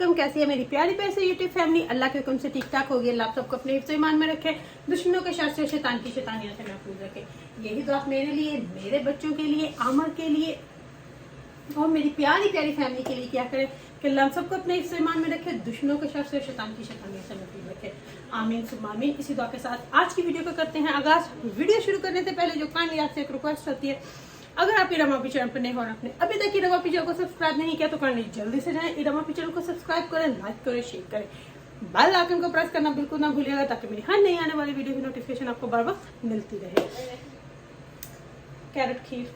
वालेकुम। कैसी है मेरी प्यारी पैसे यूट्यूब फैमिली। अल्लाह के हुक्म से ठीक ठाक होगी। अल्लाह आप सबको अपने हिफ्ज़ ईमान में रखे, दुश्मनों के शर से, शैतान की शैतानियों से महफूज रखे। यही दुआ मेरे लिए, मेरे बच्चों के लिए, आमर के लिए और मेरी प्यारी प्यारी फैमिली के लिए क्या करे कि अल्लाह सबको अपने हिफ्ज़ ईमान में रखे, दुश्मनों के शर से, शैतान की शैतानियों से महफूज रखे। आमीन सुम्मा आमीन। इसी दुआ के साथ आज की वीडियो को करते हैं आगाज। वीडियो शुरू करने से पहले जो काइंडली आपसे एक रिक्वेस्ट होती है, अगर आप इरामा पी चैनल पर नहीं हो और आपने अभी तक इरामा पी चैनल को सब्सक्राइब नहीं किया तो काइंडली जल्दी से जाएं, इरामा पी चैनल को सब्सक्राइब करें, लाइक करें, शेयर करें, बेल आइकन को प्रेस करना बिल्कुल ना भूलिएगा ताकि मेरी हर नई आने वाली वीडियो की नोटिफिकेशन आपको बार वक्त मिलती रहे। कैरेट खीर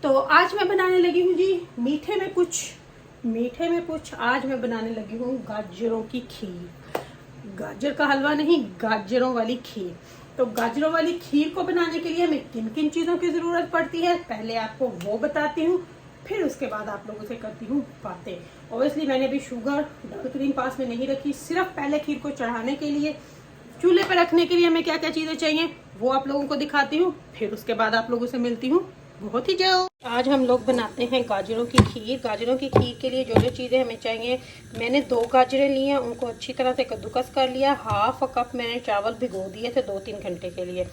तो आज मैं बनाने लगी हूँ जी मीठे में कुछ आज मैं बनाने लगी हूँ गाजरों की खीर। गाजर का हलवा नहीं, गाजरों वाली खीर। तो गाजरों वाली खीर को बनाने के लिए हमें किन किन चीज़ों की ज़रूरत पड़ती है पहले आपको वो बताती हूँ, फिर उसके बाद आप लोगों से करती हूँ बातें। ऑब्वियसली मैंने अभी शुगर डबल क्रीम पास में नहीं रखी, सिर्फ पहले खीर को चढ़ाने के लिए, चूल्हे पर रखने के लिए हमें क्या क्या चीज़ें चाहिए वो आप लोगों को दिखाती हूँ, फिर उसके बाद आप लोगों से मिलती हूँ बहुत ही जल्द। आज हम लोग बनाते हैं गाजरों की खीर। गाजरों की खीर के लिए जो जो चीज़ें हमें चाहिए, मैंने 2 गाजरें ली हैं, उनको अच्छी तरह से कद्दूकस कर लिया। हाफ कप मैंने चावल भिगो दिए थे 2-3 घंटे के लिए।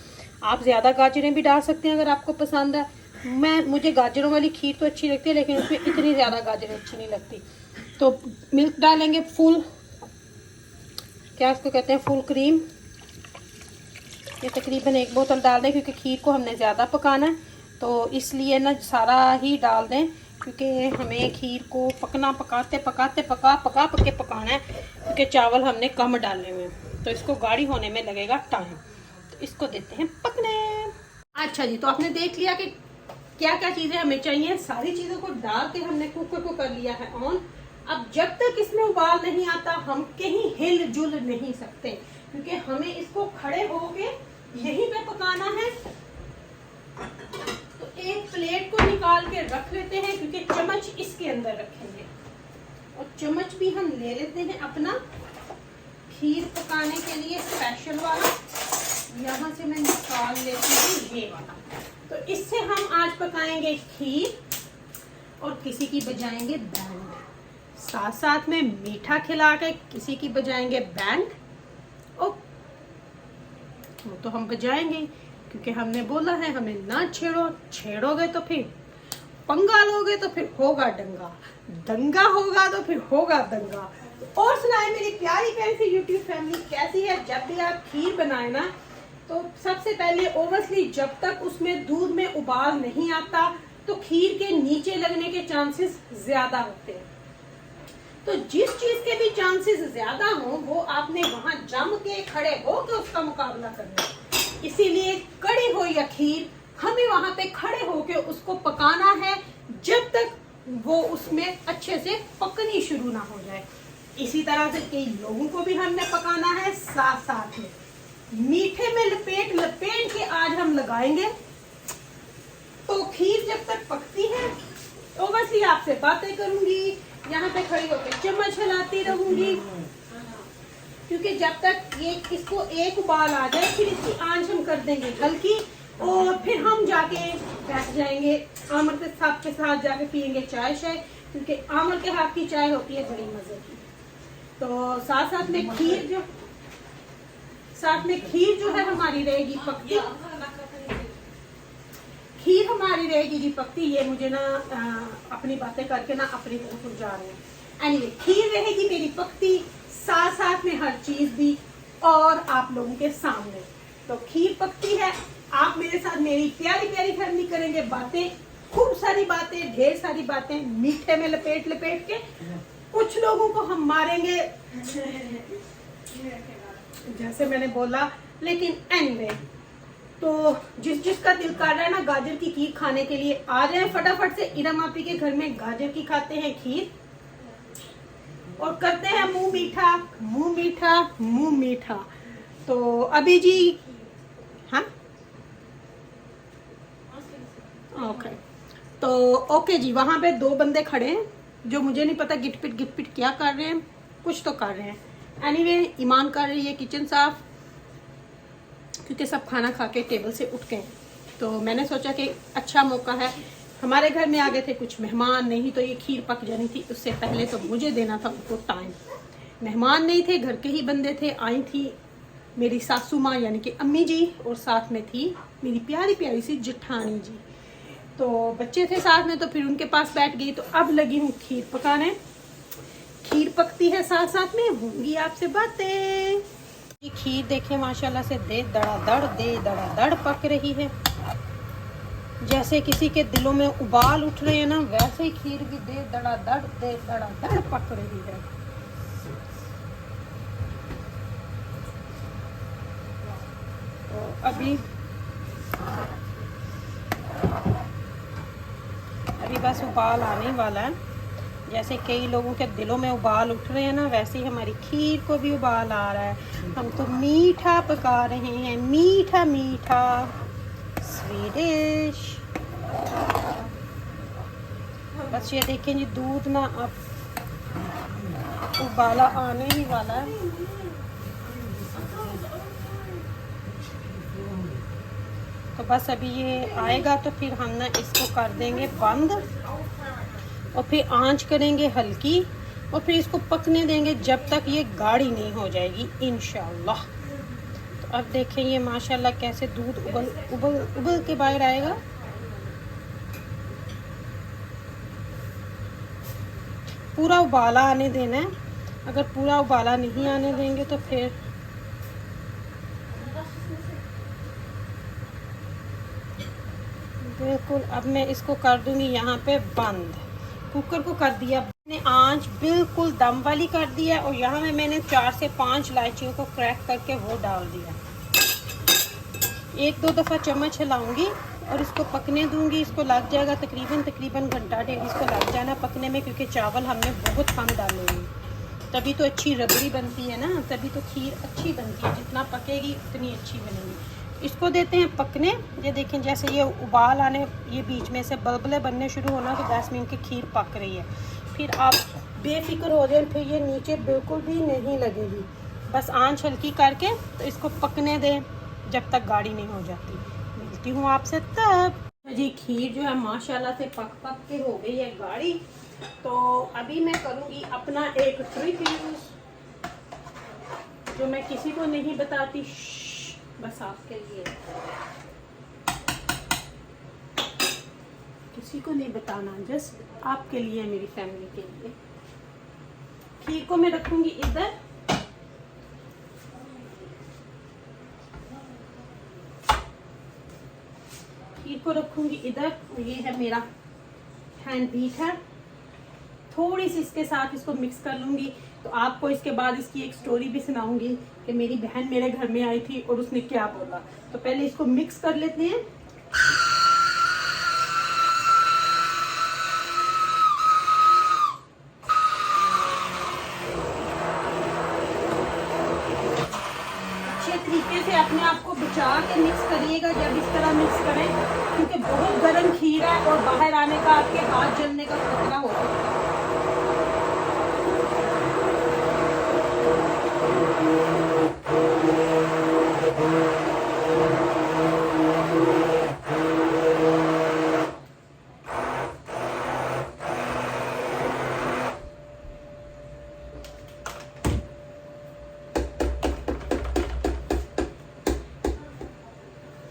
आप ज़्यादा गाजरें भी डाल सकते हैं अगर आपको पसंद है। मुझे गाजरों वाली खीर तो अच्छी लगती है लेकिन उसमें इतनी ज़्यादा गाजरें अच्छी नहीं लगती। तो मिल्क डालेंगे फुल, क्या इसको कहते हैं, फुल क्रीम। ये तकरीबन 1 बोतल डाल दें क्योंकि खीर को हमने ज़्यादा पकाना है, तो इसलिए ना सारा ही डाल दें क्योंकि हमें खीर को पका के पकाना है क्योंकि चावल हमने कम डाले हुए हैं तो इसको गाढ़ी होने में लगेगा टाइम। तो इसको देते हैं पकने। अच्छा जी, तो आपने देख लिया कि क्या क्या चीज़ें हमें चाहिए। सारी चीज़ों को डाल के हमने कुकर को कर लिया है ऑन। अब जब तक इसमें उबाल नहीं आता हम कहीं हिल जुल नहीं सकते क्योंकि हमें इसको खड़े होके यहीं पे पकाना है। तो एक प्लेट को निकाल के रख लेते हैं क्योंकि चम्मच इसके अंदर रखेंगे और चम्मच भी हम ले लेते हैं अपना खीर पकाने के लिए स्पेशल वाला। यहाँ से मैं निकाल लेती हूँ ये वाला। तो इससे हम आज पकाएंगे खीर और किसी की बजाएंगे बैंड, साथ साथ में मीठा खिला के किसी की बजाएंगे बैंड। ओ वो तो हम बजाएंगे क्योंकि हमने बोला है हमें ना छेड़ो, छेड़ोगे तो फिर पंगा लोगे तो फिर होगा दंगा, दंगा होगा तो फिर होगा दंगा। और सुनाए मेरी प्यारी प्यारी सी यूट्यूब फैमिली कैसी है। जब भी आप खीर बनाए ना तो सबसे पहले ओवरली जब तक उसमें दूध में उबाल नहीं आता तो खीर के नीचे लगने के चांसेस ज्यादा होते हैं। तो जिस चीज के भी चांसेस ज्यादा हो वो आपने वहां जम के खड़े हो के उसका मुकाबला करना है। इसीलिए कड़ी हो या खीर हमें वहां पे खड़े होके उसको पकाना है जब तक वो उसमें अच्छे से पकनी शुरू ना हो जाए। इसी तरह से कई लोगों को भी हमने पकाना है साथ साथ में मीठे में लपेट के आज हम लगाएंगे। तो खीर जब तक पकती है तो बस ही आपसे बातें करूंगी, यहाँ पे खड़ी होकर चम्मच हिलाती रहूंगी क्योंकि जब तक ये इसको एक उबाल आ जाए फिर इसकी आंच हम कर देंगे हल्की और फिर हम जाके बैठ जाएंगे आमर के साथ जाके पियेंगे चाय क्योंकि आमर के हाथ की चाय होती है बड़ी मजे की। तो साथ में खीर जो है हमारी रहेगी पकती, खीर हमारी रहेगी जी पकती। ये मुझे ना अपनी बातें करके ना अपनी तरफ जा रहे हैं। एनीवे खीर रहेगी मेरी पकती, साथ में हर चीज भी और आप लोगों के सामने। तो खीर पकती है, आप मेरे साथ मेरी प्यारी प्यारी फैमिली करेंगे बातें, खूब सारी बातें, ढेर सारी बातें मीठे में लपेट के। कुछ लोगों को हम मारेंगे जैसे मैंने बोला, लेकिन एनीवे तो जिसका दिल कर रहा है ना गाजर की खीर खाने के लिए आ जाए फटाफट से। इरम आपी के घर में गाजर की खाते हैं खीर और करते हैं मुंह मीठा। तो अभी जी हाँ ओके जी, वहां पे 2 बंदे खड़े हैं जो मुझे नहीं पता गिट पिट क्या कर रहे हैं, कुछ तो कर रहे हैं। एनीवे ईमान कर रही है किचन साफ क्योंकि सब खाना खा के टेबल से उठ गए। तो मैंने सोचा कि अच्छा मौका है हमारे घर में आ गए थे कुछ मेहमान, नहीं तो ये खीर पक जानी थी। उससे पहले तो मुझे देना था उनको टाइम। मेहमान नहीं थे, घर के ही बंदे थे। आई थी मेरी सासू माँ यानी कि अम्मी जी, और साथ में थी मेरी प्यारी प्यारी सी जेठानी जी। तो बच्चे थे साथ में, तो फिर उनके पास बैठ गई। तो अब लगी हूँ खीर पकाने। खीर पकती है, साथ साथ में होंगी आपसे बातें। ये खीर देखे माशाल्लाह से दे दड़ा दड़ पक रही है। जैसे किसी के दिलों में उबाल उठ रहे हैं ना, वैसे ही खीर भी दे दड़ा दड़ पक रही है। तो अभी बस उबाल आने वाला है। जैसे कई लोगों के दिलों में उबाल उठ रहे हैं ना, वैसे ही हमारी खीर को भी उबाल आ रहा है। हम तो मीठा पका रहे हैं, मीठा मीठा स्वीडिश। बस ये देखें जी, दूध ना अब उबाला आने ही वाला है। तो बस अभी ये आएगा तो फिर हम ना इसको कर देंगे बंद, और फिर आंच करेंगे हल्की, और फिर इसको पकने देंगे जब तक ये गाढ़ी नहीं हो जाएगी इंशाल्लाह। तो अब देखें ये माशाल्लाह कैसे दूध उबल उबल उबल के बाहर आएगा। पूरा उबाला आने देना है। अगर पूरा उबाला नहीं आने देंगे तो फिर बिल्कुल। अब मैं इसको कर दूंगी यहाँ पे बंद। कुकर को कर दिया मैंने आंच बिल्कुल दम वाली कर दिया, और यहाँ में मैंने 4 से 5 इलायचियों को क्रैक करके वो डाल दिया। 1-2 दफ़ा चम्मच हिलाऊंगी और इसको पकने दूंगी। इसको लग जाएगा तकरीबन घंटा डेढ़ इसको लग जाना पकने में, क्योंकि चावल हमने बहुत कम डाले हैं। तभी तो अच्छी रबड़ी बनती है ना, तभी तो खीर अच्छी बनती है। जितना पकेगी उतनी अच्छी बनेगी। इसको देते हैं पकने। ये देखें जैसे ये उबाल आने, ये बीच में से बलबले बनने शुरू होना, तो 10 मिनट की खीर पक रही है। फिर आप बेफिक्र हो जाए, फिर ये नीचे बिल्कुल भी नहीं लगेगी। बस आंच हल्की करके तो इसको पकने दें जब तक गाढ़ी नहीं हो जाती। मिलती हूँ आपसे तब। जी खीर जो है माशाल्लाह से पक के हो गई है गाढ़ी। तो अभी मैं करूँगी अपना एक ट्रिक यूज़, जो मैं किसी को नहीं बताती, बस आपके लिए, किसी को नहीं बताना, जस्ट आपके लिए, मेरी फैमिली के लिए। खीर को मैं रखूंगी इधर, खीर को रखूंगी इधर, और ये है मेरा हैंड बीटर। थोड़ी सी इसके साथ इसको मिक्स कर लूंगी। तो आपको इसके बाद इसकी एक स्टोरी भी सुनाऊंगी कि मेरी बहन मेरे घर में आई थी और उसने क्या बोला। तो पहले इसको मिक्स कर लेते हैं। अच्छे तरीके से अपने आप को बचा के मिक्स करिएगा जब इस तरह मिक्स करें, क्योंकि बहुत गर्म खीर है और बाहर आने का आपके हाथ जलने का खतरा हो सकता है।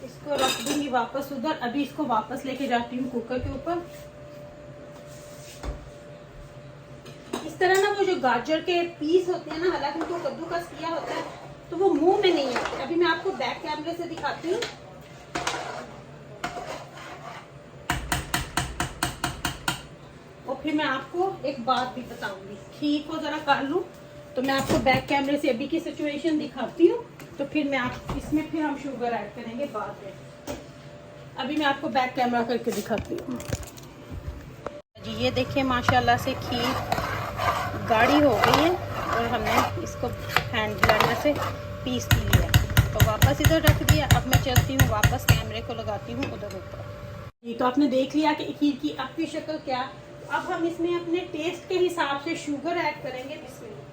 इसको रख दूंगी वापस उधर। अभी इसको वापस लेके जाती हूँ कुकर के ऊपर। इस तरह ना वो जो गाजर के पीस होते हैं ना, हालांकि उनको कद्दूकस किया होता है तो वो मुंह में नहीं आते। अभी मैं आपको बैक कैमरे से दिखाती हूँ। और फिर मैं आपको एक बात भी बताऊंगी। खीर को जरा कर लूं तो मैं आपको बैक कैमरे से अभी की सिचुएशन दिखाती हूँ। तो फिर मैं आप इसमें फिर हम शुगर ऐड करेंगे बाद में। अभी मैं आपको बैक कैमरा करके दिखाती हूँ जी। ये देखिए माशाल्लाह से खीर गाढ़ी हो गई है और हमने इसको हैंड ब्लेंडर से पीस लिया है। तो वापस इधर रख दिया। अब मैं चलती हूँ वापस, कैमरे को लगाती हूँ उधर ऊपर। ये तो आपने देख लिया कि खीर की अब की शक्ल क्या। अब हम इसमें अपने टेस्ट के हिसाब से शुगर ऐड करेंगे। बिस्मिल्लाह।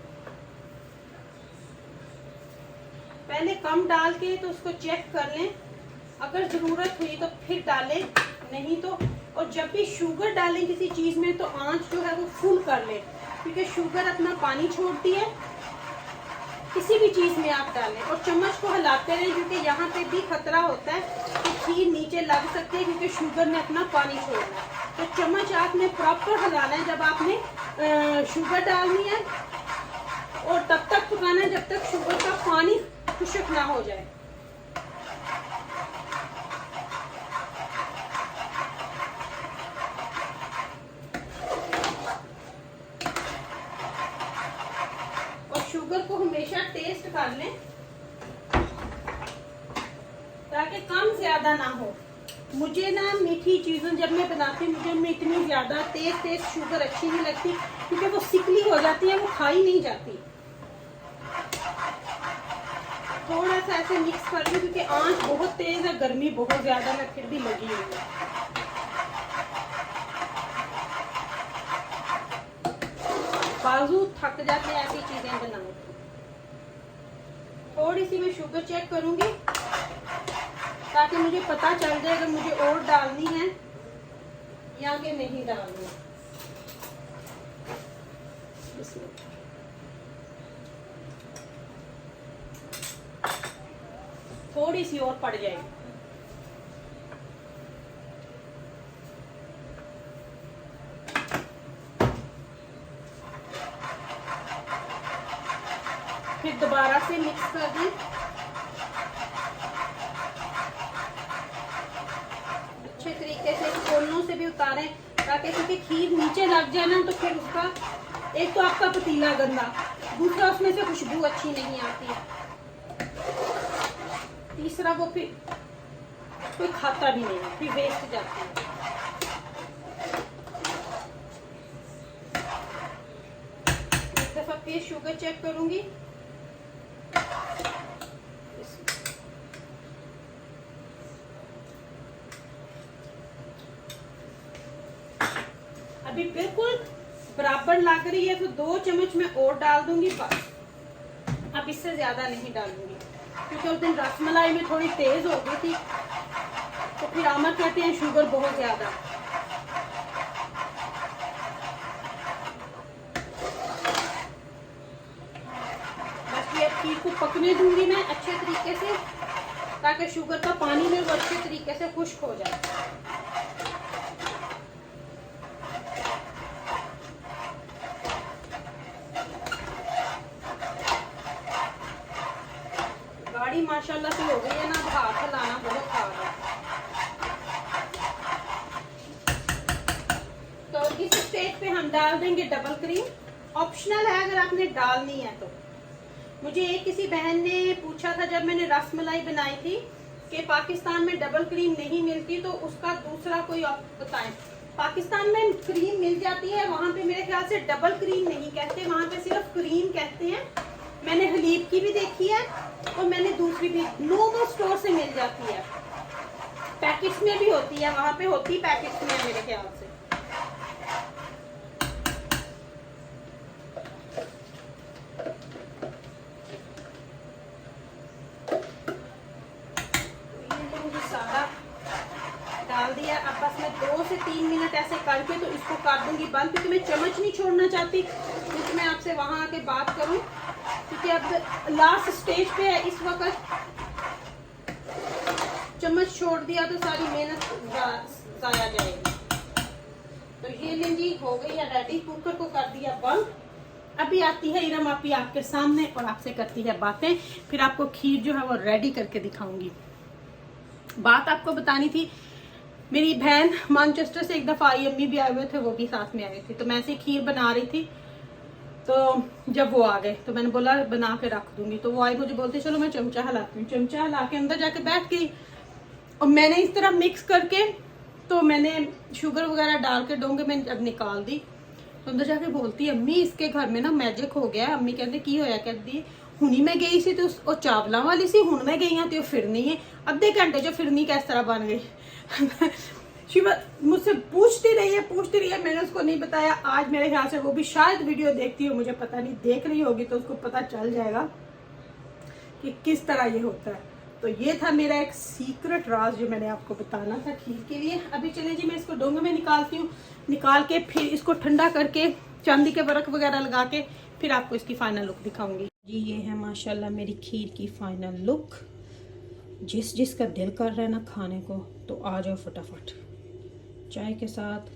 पहले कम डाल के तो उसको चेक कर लें, अगर ज़रूरत हुई तो फिर डालें, नहीं तो और जब भी शुगर डालें किसी चीज़ में तो आंच जो है वो फुल कर लें, क्योंकि शुगर अपना पानी छोड़ती है। किसी भी चीज़ में आप डालें और चम्मच को हिलाते रहें, क्योंकि यहाँ पे भी खतरा होता है कि खीर नीचे लग सकती है, क्योंकि शुगर ने अपना पानी छोड़ना है। तो चम्मच आपने प्रॉपर हिलाना है जब आपने शुगर डालनी है, और तब तक पकाना है जब तक शुगर का पानी खुश्क ना हो जाए। शुगर को हमेशा टेस्ट कर लें ताकि कम ज्यादा ना हो। मुझे ना मीठी चीज़ों जब मैं बनाती हूँ मुझे इतनी ज्यादा तेज शुगर अच्छी नहीं लगती, क्योंकि वो सिकली हो जाती है, वो खाई नहीं जाती। थोड़ा सा ऐसे मिक्स कर लूँ, क्योंकि आंच बहुत तेज है, गर्मी बहुत ज्यादा है, फिर भी लगी हुई है। बाजू थक जाते हैं ऐसी चीजें बनाने। थोड़ी सी मैं शुगर चेक करूंगी ताकि मुझे पता चल जाए अगर मुझे और डालनी है या कि नहीं डालनी। थोड़ी सी और पड़ जाएगी। फिर दोबारा से मिक्स कर दें। अच्छे तरीके से कोनों से भी उतारें ताकि, क्योंकि खीर नीचे लग जाए ना तो फिर उसका एक तो आपका पतीला गंदा, दूसरा उसमें से खुशबू अच्छी नहीं आती है, तीसरा वो फिर कोई खाता भी नहीं, फिर वेस्ट जाती है। एक दफा फिर शुगर चेक करूंगी। अभी बिल्कुल बराबर लग रही है तो 2 चम्मच मैं और डाल दूंगी बस। अब इससे ज्यादा नहीं डालूंगी, क्योंकि उस दिन रसमलाई में थोड़ी तेज हो गई थी, तो फिर आमर कहते हैं शुगर बहुत ज्यादा। बस ये खीर को पकने दूंगी मैं अच्छे तरीके से, ताकि शुगर का पानी में वो अच्छे तरीके से खुश्क हो जाए। गाड़ी माशाल्लाह से हो गई है ना, हाथ हिलाना बहुत हार्ड है। तो इस स्टेज पे हम डाल देंगे डबल क्रीम। ऑप्शनल है अगर आपने डालनी है तो। मुझे एक किसी बहन ने पूछा था जब मैंने रसमलाई बनाई थी कि पाकिस्तान में डबल क्रीम नहीं मिलती, तो उसका दूसरा कोई बताएं। पाकिस्तान में क्रीम मिल जाती है, वहाँ पे मेरे ख्याल से डबल क्रीम नहीं कहते, वहाँ पे सिर्फ क्रीम कहते हैं। मैंने हलीब की भी देखी है और मैंने दूसरी भी नॉर्मल स्टोर से मिल जाती है, पैकेट्स में भी होती है, वहाँ पे होती पैकेट्स में मेरे ख्याल से। डाल दिया। अब बस मैं 2 से 3 मिनट ऐसे करके तो इसको कर दूंगी बंद, क्योंकि मैं चम्मच नहीं छोड़ना चाहती, क्योंकि मैं आपसे वहां आके बात करूं, क्योंकि अब लास्ट स्टेज पे है इस वक्त। चम्मच छोड़ दिया तो सारी मेहनत जाया जाएगी। तो ये लें जी, हो गई है रेडी। कुकर को कर दिया बंद। अभी आती है इरम आपी आपके सामने और आपसे करती है बातें, फिर आपको खीर जो है वो रेडी करके दिखाऊंगी। बात आपको बतानी थी, मेरी बहन मैनचेस्टर से एक दफा आई, अम्मी भी आए हुए थे, वो भी साथ में आए थे, तो मैं ऐसे खीर बना रही थी। तो जब वो आ गए तो मैंने बोला बना के रख दूंगी, तो वो आई, मुझे बोलते चलो मैं चमचा हिलाती हूँ। चमचा हिला के अंदर जाके बैठ गई और मैंने इस तरह मिक्स करके, तो मैंने शुगर वगैरह डाल के डोंगे में जब निकाल दी तो अंदर जाके बोलती अम्मी इसके घर में ना मैजिक हो गया। अम्मी कहते की होया, कहती हुनी मैं गई सी तो वो चावला वाली सी, हुन मैं गई हाँ तो फिरनी है, अद्धे घंटे जो फिरनी किस तरह बन गई। शिवा मुझसे पूछती रही है, मैंने उसको नहीं बताया। आज मेरे ख्याल से वो भी शायद वीडियो देखती हो, मुझे पता नहीं, देख रही होगी तो उसको पता चल जाएगा कि किस तरह ये होता है। तो ये था मेरा एक सीक्रेट राज जो मैंने आपको बताना था खीर के लिए। अभी चले जी मैं इसको डोंगे में निकालती हूँ, निकाल के फिर इसको ठंडा करके चांदी के बरक वगैरह लगा के फिर आपको इसकी फाइनल लुक दिखाऊंगी जी। ये है माशाल्लाह मेरी खीर की फाइनल लुक। जिसका दिल कर रहा है ना खाने को तो आ जाओ फटाफट, चाय के साथ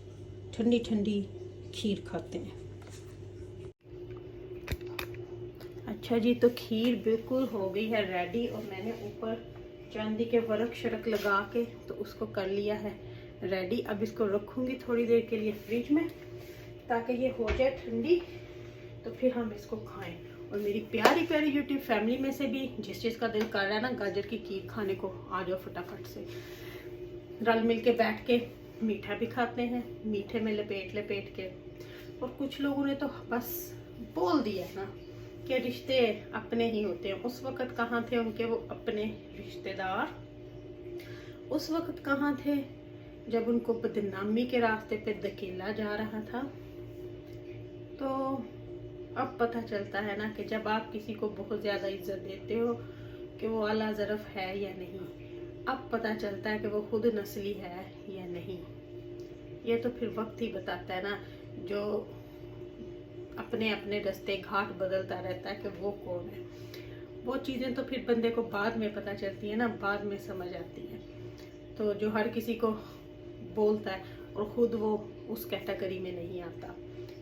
ठंडी ठंडी खीर खाते हैं। अच्छा जी, तो खीर बिल्कुल हो गई है रेडी और मैंने ऊपर चांदी के वर्क शरक लगा के तो उसको कर लिया है रेडी। अब इसको रखूँगी थोड़ी देर के लिए फ्रिज में ताकि ये हो जाए ठंडी, तो फिर हम इसको खाएं। और मेरी प्यारी प्यारी यूट्यूब फैमिली में से भी जिस का दिल कर रहा है ना गाजर की खीर खाने को, आ जाओ फटाफट से। रल मिल के बैठ के मीठा भी खाते हैं, मीठे में लपेट लपेट के। और कुछ लोगों ने तो बस बोल दिया ना कि रिश्ते अपने ही होते हैं। उस वक़्त कहाँ थे उनके वो अपने रिश्तेदार? उस वक़्त कहाँ थे जब उनको बदनामी के रास्ते पे धकेला जा रहा था? तो अब पता चलता है ना कि जब आप किसी को बहुत ज़्यादा इज्जत देते हो कि वो आला ज़रफ़ है या नहीं, अब पता चलता है कि वो खुद नस्ली है या नहीं। ये तो फिर वक्त ही बताता है ना, जो अपने अपने रास्ते घाट बदलता रहता है कि वो कौन है। वो चीज़ें तो फिर बंदे को बाद में पता चलती है ना, बाद में समझ आती है। तो जो हर किसी को बोलता है और ख़ुद वो उस कैटेगरी में नहीं आता।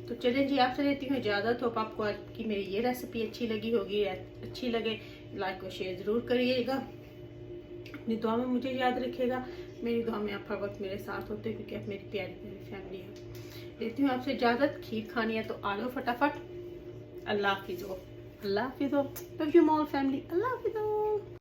तो चलें जी, आपसे लेती हूँ इजाज़त। होप आपको आज की मेरी ये रेसिपी अच्छी लगी होगी। अच्छी लगे लाइक और शेयर ज़रूर करिएगा। अपनी दुआ में मुझे याद रखिएगा। मेरी दुआ में आप हर वक्त मेरे साथ होते हैं क्योंकि आप मेरी प्यारी प्यारी फैमिली है। लेती हूँ आपसे इजाज़त। खीर खानी है तो आ जाओ फटाफट। अल्लाह हाफिज़। अल्लाह हाफिज़। Love you all family. अल्लाह हाफिज़।